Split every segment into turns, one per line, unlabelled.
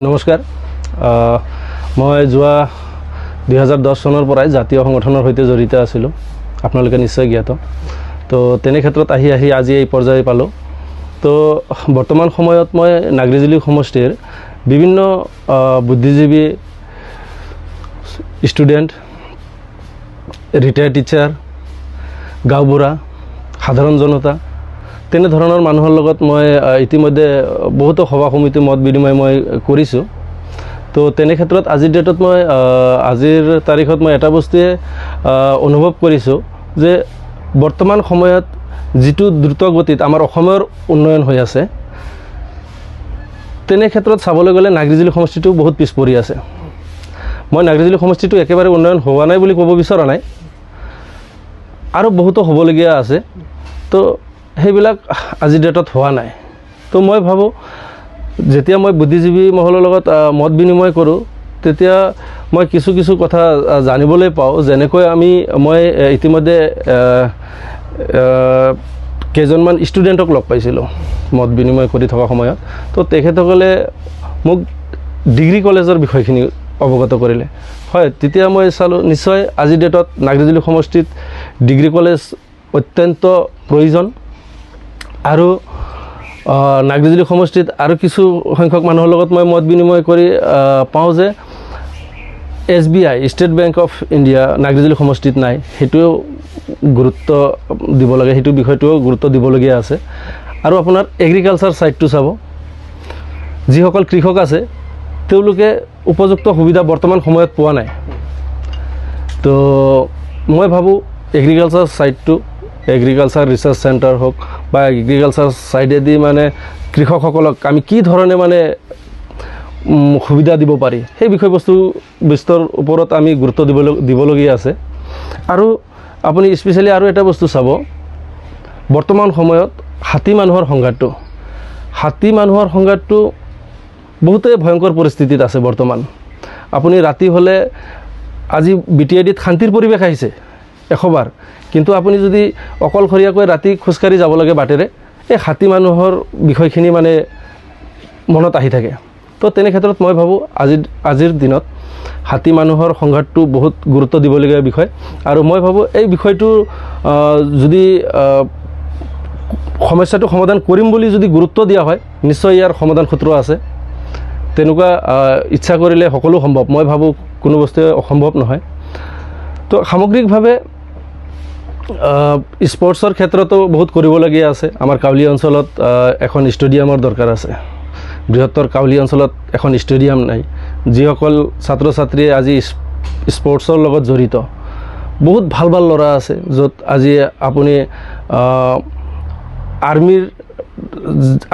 নমস্কাৰ মই যোৱা 2010 চনৰ পৰাই জাতীয় সংগঠনৰ সৈতে জড়িত আছিলোঁ আপোনালোকে নিশ্চয় জ্ঞাত তো তেনে ক্ষেত্ৰত আহি আজি এই পৰ্যায় পালোঁ তো বৰ্তমান সময়ত মই নাগৰিজুলি সমষ্টিৰ বিভিন্ন বুদ্ধিজীৱী ষ্টুডেণ্ট ৰিটায়াৰ্ড টিচাৰ গাঁওবুঢ়া সাধাৰণ জনতা তেনে ধৰণৰ মানুহৰ লগত মই ইতিমধ্যে বহুত সভা সমিতি মত বিনিময় মই কৰিছোঁ তো তেনে ক্ষেত্ৰত আজিৰ ডেটত মই আজিৰ তাৰিখত মই এটা বস্তুৱে অনুভৱ কৰিছোঁ যে বৰ্তমান সময়ত যিটো দ্ৰুত গতিত আমাৰ অসমৰ উন্নয়ন হৈ আছে তেনে ক্ষেত্ৰত চাবলৈ গ'লে নাগৰিজুলি সমষ্টিটো বহুত পিছ পৰি আছে মই নাগৰিজুলি সমষ্টিটো একেবাৰে উন্নয়ন হোৱা নাই বুলি ক'ব বিচৰা নাই আৰু বহুত হ'বলগীয়া আছে তো সেইবিলাক আজিৰ ডেটত হোৱা নাই তো মই ভাবোঁ যেতিয়া মই বুদ্ধিজীৱী মহলৰ লগত মত বিনিময় কৰোঁ তেতিয়া মই কিছু কথা জানিবলৈ পাওঁ যেনেকৈ মই ইতিমধ্যে কেইজনমান ষ্টুডেণ্টক লগ পাইছিলোঁ মত বিনিময় কৰি থকা সময়ত তো তেখেতসকলে মোক ডিগ্ৰী কলেজৰ বিষয়খিনি অৱগত কৰিলে হয় তেতিয়া মই চালোঁ নিশ্চয় আজিৰ ডেটত নাগৰিজুলি সমষ্টিত ডিগ্ৰী কলেজ অত্যন্ত প্ৰয়োজন আৰু নাগৰিজুলি সমষ্টিত আৰু কিছু সংখ্যক মানুহৰ লগত মই মত বিনিময় কৰি পাওঁ যে SBI state bank of India Nagrijuli সমষ্টিত নাই সেইটোও গুৰুত্ব দিব লাগে সেইটো বিষয়টোও গুৰুত্ব দিবলগীয়া আছে আৰু আপোনাৰ এগ্ৰিকালচাৰ সাইডটো চাব যিসকল কৃষক আছে তেওঁলোকে উপযুক্ত সুবিধা বৰ্তমান সময়ত পোৱা নাই তো মই ভাবোঁ এগ্ৰিকালচাৰ সাইডটো এগ্ৰিকালচাৰ ৰিচাৰ্চ চেণ্টাৰ হোক বা এগ্ৰিকালচাৰ সাইডেদি মানে কৃষকসকলক আমি কি ধৰণে মানে সুবিধা দিব পাৰি সেই বিষয়বস্তু বিস্তৰ ওপৰত আমি গুৰুত্ব দিবলগীয়া আছে আৰু আপুনি স্পেচিয়েলি আৰু এটা বস্তু চাব বৰ্তমান সময়ত হাতী মানুহৰ সংঘাতটো বহুতেই ভয়ংকৰ পৰিস্থিতিত আছে বৰ্তমান আপুনি ৰাতি হ'লে আজি BTIDত শান্তিৰ পৰিৱেশ আহিছে এশবাৰ কিন্তু আপুনি যদি অকলশৰীয়াকৈ ৰাতি খোজকাঢ়ি যাব লাগে বাটেৰে এই হাতী মানুহৰ বিষয়খিনি মানে মনত আহি থাকে তো তেনে ক্ষেত্ৰত মই ভাবোঁ আজিৰ দিনত হাতী মানুহৰ সংঘাতটো বহুত গুৰুত্ব দিবলগীয়া বিষয় আৰু মই ভাবোঁ এই বিষয়টো যদি সমস্যাটো সমাধান কৰিম বুলি যদি গুৰুত্ব দিয়া হয় নিশ্চয় ইয়াৰ সমাধান সূত্ৰ আছে তেনেকুৱা ইচ্ছা কৰিলে সকলো সম্ভৱ মই ভাবোঁ কোনো বস্তুৱে অসম্ভৱ নহয় তো সামগ্ৰিকভাৱে স্পৰ্টছৰ ক্ষেত্ৰতো বহুত কৰিবলগীয়া আছে আমাৰ কাউলি অঞ্চলত এখন ষ্টেডিয়ামৰ দৰকাৰ আছে বৃহত্তৰ কাউলি অঞ্চলত এখন ষ্টেডিয়াম নাই যিসকল ছাত্ৰ ছাত্ৰীয়ে আজি স্পৰ্টছৰ লগত জড়িত বহুত ভাল ল'ৰা আছে য'ত আজি আপুনি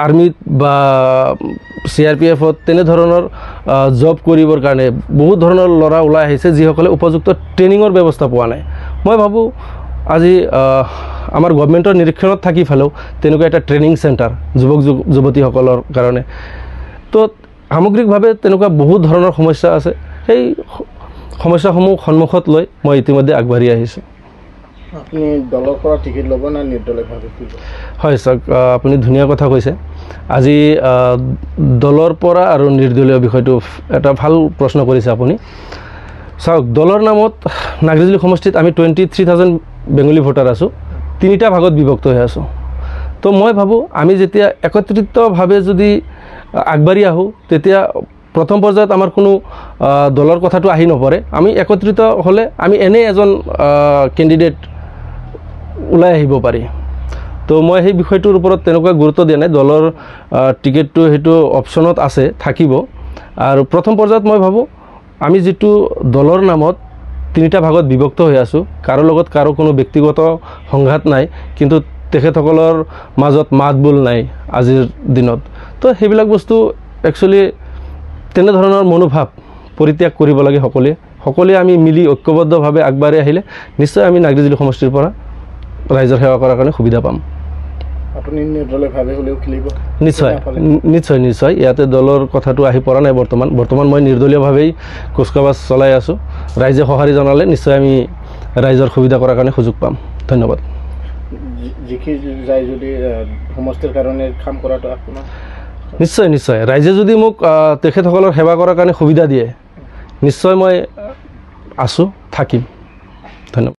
আৰ্মিত বা CRPFত তেনে ধৰণৰ জব কৰিবৰ কাৰণে বহুত ধৰণৰ ল'ৰা ওলাই আহিছে যিসকলে উপযুক্ত ট্ৰেইনিঙৰ ব্যৱস্থা পোৱা নাই মই ভাবোঁ আজি আমাৰ গভৰ্ণমেণ্টৰ নিৰীক্ষণত থাকি ফেলেও তেনেকুৱা এটা ট্ৰেইনিং চেণ্টাৰ যুৱক যুৱতীসকলৰ কাৰণে তো সামগ্ৰিকভাৱে তেনেকুৱা বহুত ধৰণৰ সমস্যা আছে সেই সমস্যাসমূহ সন্মুখত লৈ মই ইতিমধ্যে আগবাঢ়ি আহিছোঁ
আপুনি দলৰ পৰা টিকেট ল'ব না নিৰ্দলীয়ভাৱে
হয় স্যাৰ আপুনি ধুনীয়া কথা কৈছে আজি দলৰ পৰা আৰু নিৰ্দলীয় বিষয়টো এটা ভাল প্ৰশ্ন কৰিছে আপুনি চাওক দলৰ নামত নাগৰিজুলি সমষ্টিত আমি 23,000 বেংগলী ভোটাৰ আছোঁ তিনিটা ভাগত বিভক্ত হৈ আছোঁ তো মই ভাবোঁ আমি যেতিয়া একত্ৰিতভাৱে যদি আগবাঢ়ি আহোঁ তেতিয়া প্ৰথম পৰ্যায়ত আমাৰ কোনো দলৰ কথাটো আহি নপৰে আমি একত্ৰিত হ'লে আমি এনে এজন কেণ্ডিডেট ওলাই আহিব পাৰি তো মই সেই বিষয়টোৰ ওপৰত তেনেকুৱা গুৰুত্ব দিয়া নাই দলৰ টিকেটটো সেইটো অপশ্যনত আছে থাকিব আৰু প্ৰথম পৰ্যায়ত মই ভাবোঁ আমি যিটো দলৰ নামত তিনিটা ভাগত বিভক্ত হৈ আছোঁ কাৰো লগত কাৰো কোনো ব্যক্তিগত সংঘাত নাই কিন্তু তেখেতসকলৰ মাজত মাতবোল নাই আজিৰ দিনত তো সেইবিলাক বস্তু একচুৱেলি তেনেধৰণৰ মনোভাৱ পৰিত্যাগ কৰিব লাগে সকলোৱে আমি মিলি ঐক্যবদ্ধভাৱে আগবাঢ়ি আহিলে নিশ্চয় আমি নাগৰিজুলি সমষ্টিৰ পৰা ৰাইজৰ সেৱা কৰাৰ কাৰণে সুবিধা পাম
আপুনি নিৰ্দলীয়ভাৱে হ'লেও খেলিব
নিশ্চয় ইয়াতে দলৰ কথাটো আহি পৰা নাই বৰ্তমান মই নিৰ্দলীয়ভাৱেই কুচকাৱাজ চলাই আছোঁ ৰাইজে সঁহাৰি জনালে নিশ্চয় আমি ৰাইজৰ সুবিধা কৰাৰ কাৰণে সুযোগ পাম ধন্যবাদ
জিকি যায় যদি সমষ্টিৰ কাৰণে কাম কৰাটো আপোনাৰ
নিশ্চয় নিশ্চয় ৰাইজে যদি মোক তেখেতসকলৰ সেৱা কৰাৰ কাৰণে সুবিধা দিয়ে নিশ্চয় মই আছোঁ থাকিম